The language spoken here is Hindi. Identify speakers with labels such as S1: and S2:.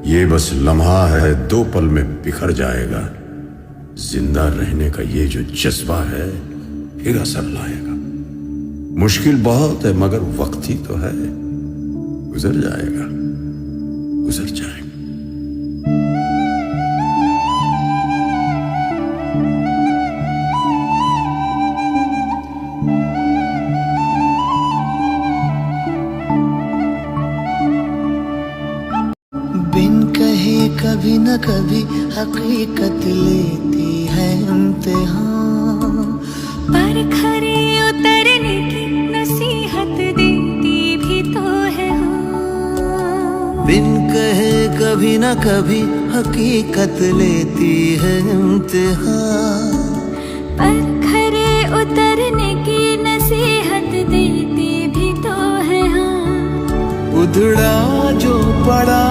S1: ये बस लम्हा है, 2 पल में बिखर जाएगा। जिंदा रहने का ये जो जज्बा है फिर असर लाएगा। मुश्किल बहुत है मगर वक्त ही तो है, गुजर जाएगा, गुजर जाएगा।
S2: बिन कहे कभी न कभी हकीकत लेती है इम्तिहान,
S3: पर खरे उतरने की नसीहत देती भी तो है हाँ।
S2: बिन कहे कभी न कभी हकीकत लेती है इम्तिहान,
S3: पर खरे उतरने की नसीहत देती भी तो है हाँ।
S2: उधड़ा जो पड़ा